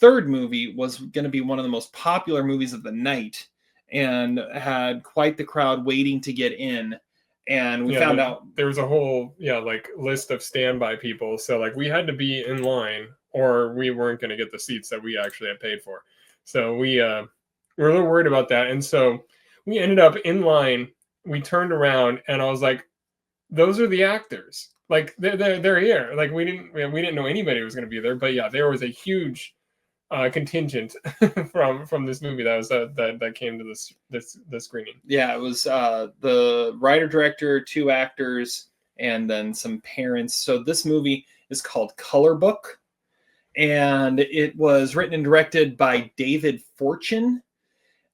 third movie was going to be one of the most popular movies of the night and had quite the crowd waiting to get in. And we found out there was a whole like list of standby people. So like we had to be in line or we weren't going to get the seats that we actually had paid for. So we were a little worried about that. And so we ended up in line. We turned around and I was like, those are the actors. Like they're here. Like we didn't know anybody was going to be there, but yeah, there was a huge contingent from this movie that came to this screening. Yeah, it was the writer director, 2 actors, and then some parents. So this movie is called Color Book, and it was written and directed by David Fortune,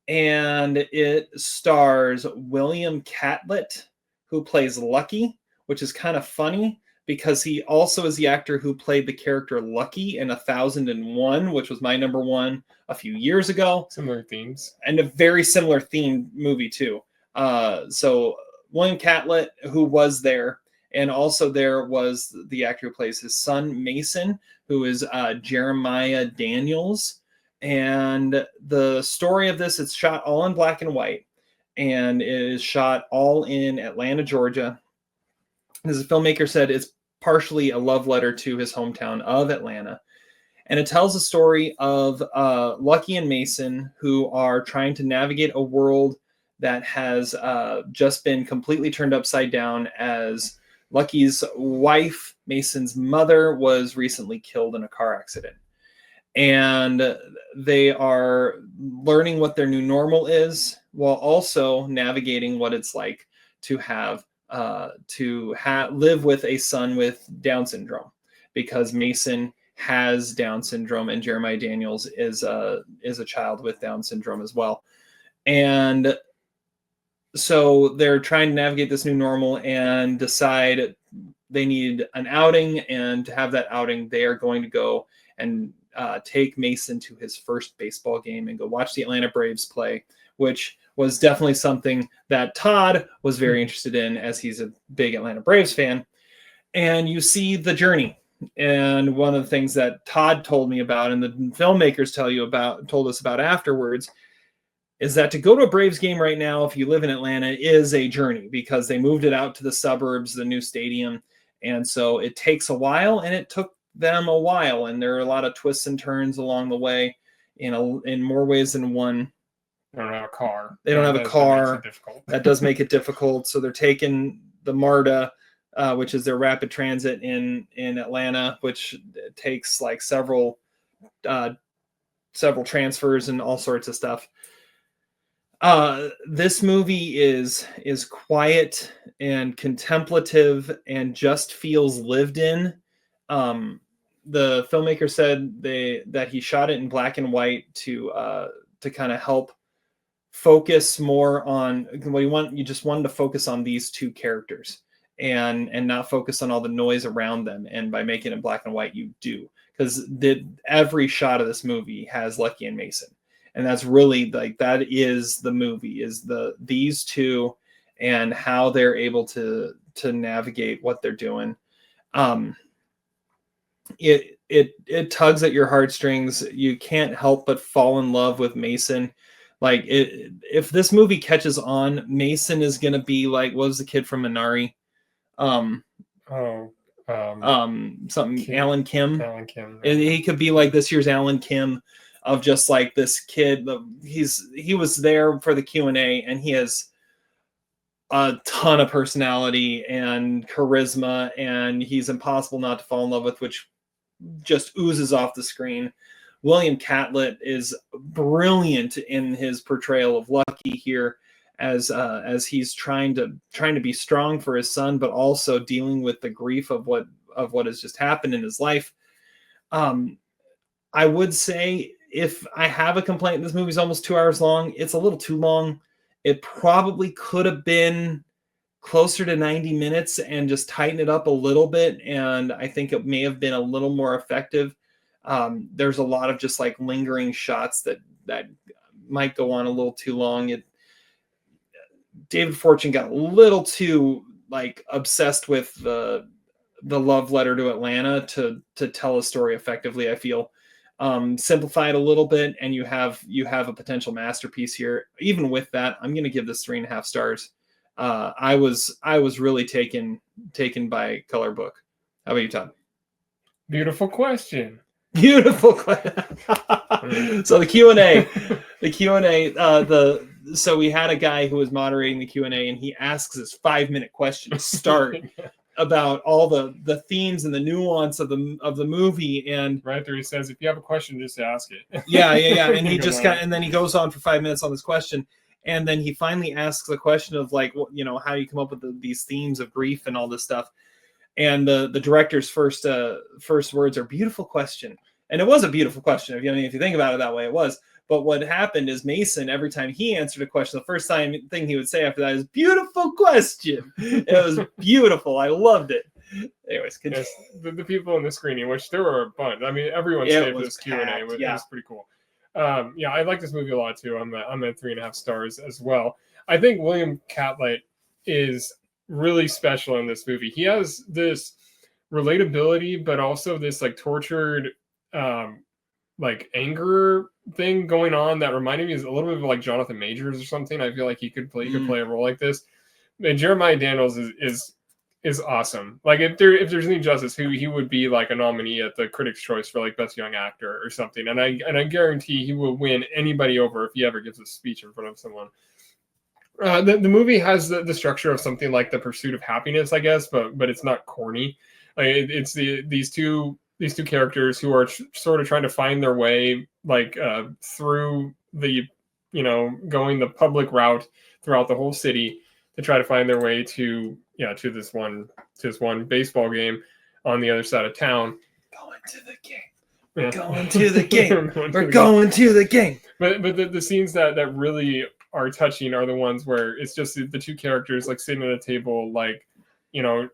and it stars William Catlett, who plays Lucky, which is kind of funny because he also is the actor who played the character Lucky in 1001, which was my number one a few years ago. Similar themes. And a very similar themed movie, too. So William Catlett, who was there, and also there was the actor who plays his son, Mason, who is Jeremiah Daniels. And the story of this, it's shot all in black and white, and it is shot all in Atlanta, Georgia. As the filmmaker said, it's partially a love letter to his hometown of Atlanta. And it tells the story of Lucky and Mason, who are trying to navigate a world that has just been completely turned upside down, as Lucky's wife, Mason's mother, was recently killed in a car accident. And they are learning what their new normal is, while also navigating what it's like to live with a son with Down syndrome, because Mason has Down syndrome and Jeremiah Daniels is a child with Down syndrome as well. And so they're trying to navigate this new normal and decide they need an outing, and to have that outing, they are going to go and take Mason to his first baseball game and go watch the Atlanta Braves play, which was definitely something that Todd was very interested in, as he's a big Atlanta Braves fan. And you see the journey. And one of the things that Todd told me about, and the filmmakers told us about afterwards, is that to go to a Braves game right now, if you live in Atlanta, is a journey, because they moved it out to the suburbs, the new stadium. And so it takes a while, and it took them a while. And there are a lot of twists and turns along the way in more ways than one. They don't have a car. They don't have a car. That does make it difficult. So they're taking the MARTA, which is their rapid transit in Atlanta, which takes like several transfers and all sorts of stuff. This movie is quiet and contemplative and just feels lived in. The filmmaker said that he shot it in black and white to kind of help focus more on what you just wanted to focus on these 2 characters and not focus on all the noise around them. And by making it black and white, you do, because every shot of this movie has Lucky and Mason. And that's really that is the movie, is these 2 and how they're able to navigate what they're doing. It tugs at your heartstrings. You can't help but fall in love with Mason. Like if this movie catches on, Mason is going to be like, what was the kid from Minari? Something Alan Kim. Alan Kim. Right? He could be like this year's Alan Kim, of just like this kid. He was there for the Q&A, and he has a ton of personality and charisma, and he's impossible not to fall in love with, which just oozes off the screen. William Catlett is brilliant in his portrayal of Lucky here, as he's trying to be strong for his son, but also dealing with the grief of what has just happened in his life. I would say, if I have a complaint, this movie's almost 2 hours long. It's a little too long. It probably could have been closer to 90 minutes and just tighten it up a little bit. And I think it may have been a little more effective. There's a lot of just like lingering shots that might go on a little too long. David Fortune got a little too like obsessed with the love letter to Atlanta to tell a story effectively, I feel. simplify it a little bit, and you have a potential masterpiece here. Even with that, I'm going to give this 3.5 stars. I was really taken by Color Book. How about you, Todd? Beautiful question. Beautiful question. So the Q&A, so we had a guy who was moderating the Q&A, and he asks this 5-minute question to start about all the themes and the nuance of the movie, and right there he says, if you have a question, just ask it. yeah, and he just and then he goes on for 5 minutes on this question, and then he finally asks the question of like, how do you come up with these themes of grief and all this stuff. And the director's first words are, beautiful question. And it was a beautiful question. If you think about it that way, it was. But what happened is Mason, every time he answered a question, the first thing he would say after that is, beautiful question. It was beautiful. I loved it. Anyways, yes, the people in the screening, which there were a bunch. I mean, everyone stayed for this Q&A. It was pretty cool. Yeah, I like this movie a lot too. I'm at 3.5 stars as well. I think William Catlett is really special in this movie. He has this relatability, but also this like tortured like anger thing going on that reminded me a little bit of like Jonathan Majors or something. I feel like he could play a role like this. And Jeremiah Daniels is awesome. Like if there's any justice, he would be like a nominee at the Critics' Choice for like Best Young Actor or something. And I guarantee he will win anybody over if he ever gives a speech in front of someone. The movie has the structure of something like The Pursuit of Happiness, I guess, but it's not corny. Like it's these two characters who are sort of trying to find their way, like through the going the public route throughout the whole city to try to find their way to this one baseball game on the other side of town. Going to the game. We're going to the game. We're going to the game. But the scenes that really are touching are the ones where it's just the two characters like sitting at a table, like doing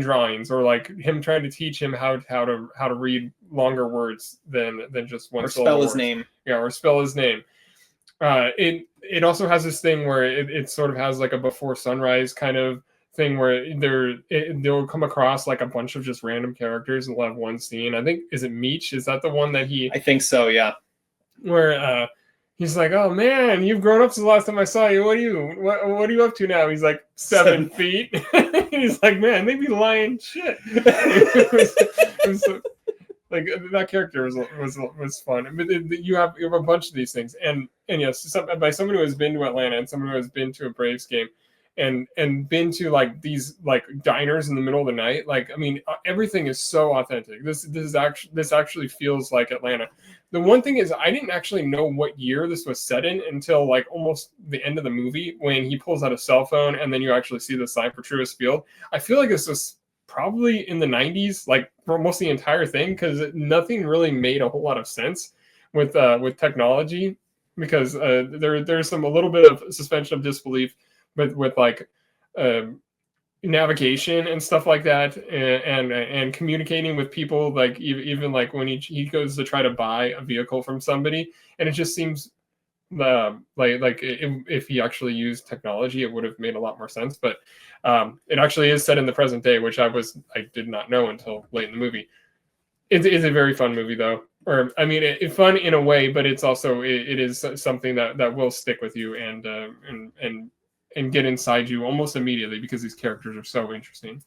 drawings, or like him trying to teach him how to read longer words than just one syllable. Spell his name. Yeah, or spell his name. It also has this thing where it sort of has like a before sunrise kind of thing where they'll come across like a bunch of just random characters and we'll have one scene. I think, is it Meech? Is that the one that I think so, yeah. Where he's like, oh man, you've grown up since the last time I saw you. What are you up to now? He's like 7 feet. He's like, man, they be lying shit. It was like that character was fun. But you have a bunch of these things, and yes, by someone who has been to Atlanta and someone who has been to a Braves game, and been to like these like diners in the middle of the night. Like, I mean, everything is so authentic. This actually feels like Atlanta. The one thing is, I didn't actually know what year this was set in until like almost the end of the movie, when he pulls out a cell phone and then you actually see the sign for Truist Field. I feel like this was probably in the 90s, like for almost the entire thing, because nothing really made a whole lot of sense with technology, because there's a little bit of suspension of disbelief with like navigation and stuff like that, and communicating with people, like even like when he goes to try to buy a vehicle from somebody, and it just seems like if he actually used technology, it would have made a lot more sense. But it actually is set in the present day, which I did not know until late in the movie. It is a very fun movie, though. Or I mean, it's fun in a way, but it's also it is something that will stick with you and get inside you almost immediately, because these characters are so interesting.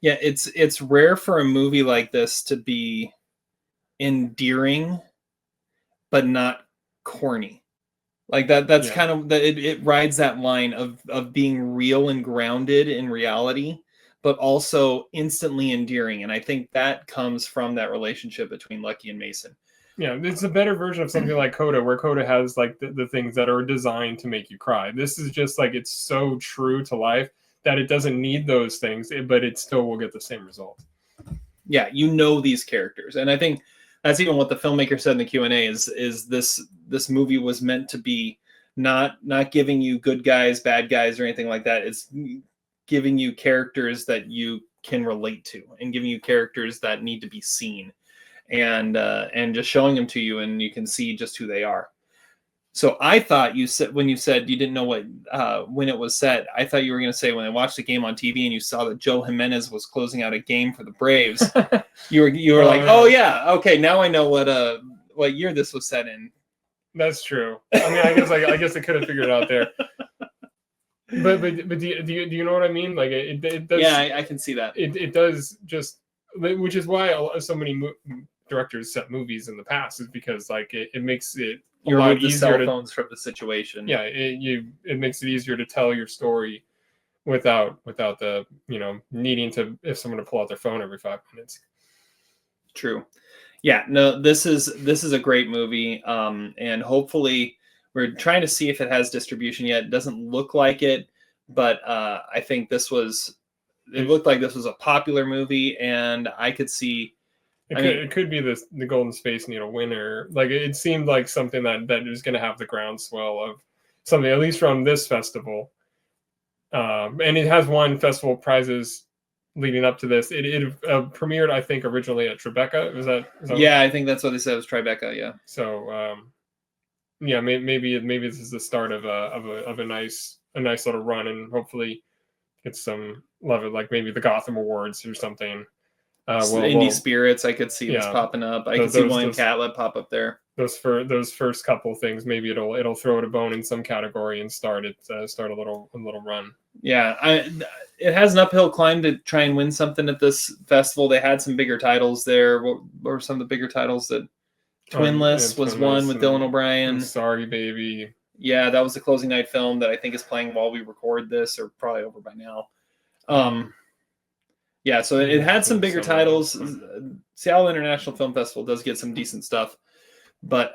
Yeah, it's rare for a movie like this to be endearing, but not corny. Like that's kind of it rides that line of being real and grounded in reality, but also instantly endearing. And I think that comes from that relationship between Lucky and Mason. Yeah, it's a better version of something like Coda, where Coda has like the things that are designed to make you cry. This is just like, it's so true to life that it doesn't need those things, but it still will get the same result. Yeah, these characters. And I think that's even what the filmmaker said in the Q&A is this movie was meant to be not giving you good guys, bad guys, or anything like that. It's giving you characters that you can relate to, and giving you characters that need to be seen. And just showing them to you, and you can see just who they are. So I thought you said when you said you didn't know what when it was set, I thought you were going to say when I watched the game on TV and you saw that Joe Jimenez was closing out a game for the Braves. you were like, oh yeah, okay, now I know what year this was set in. That's true. I mean, I guess I could have figured it out there. But do you know what I mean? Like it does. Yeah, I can see that. It does just, which is why so many directors set movies in the past, is because like it makes it a lot easier. Cell phones from the situation. Yeah, it makes it easier to tell your story without the needing to, if someone to pull out their phone every 5 minutes. True. Yeah, no, this is a great movie, and hopefully we're trying to see if it has distribution yet. It doesn't look like it, but I think it looked like this was a popular movie, and I could see it could be the Golden Space Needle winner. Like it seemed like something that is going to have the groundswell of something, at least from this festival, and it has won festival prizes leading up to this. It premiered, I think, originally at Tribeca. Is that yeah, I think that's what they said. It was Tribeca. Yeah. So yeah, maybe this is the start of a nice little run, and hopefully get some love it, like maybe the Gotham Awards or something. Indie Spirits, I could see this popping up. I could see William Catlett pop up there. Those first couple things, maybe it'll throw it a bone in some category and start a little run. Yeah, it has an uphill climb to try and win something at this festival. They had some bigger titles there. What were some of the bigger titles? That Twinless was one with Dylan O'Brien. Sorry, Baby. Yeah, that was the closing night film that I think is playing while we record this, or probably over by now. Yeah, so it had some bigger titles. Seattle International Film Festival does get some decent stuff, but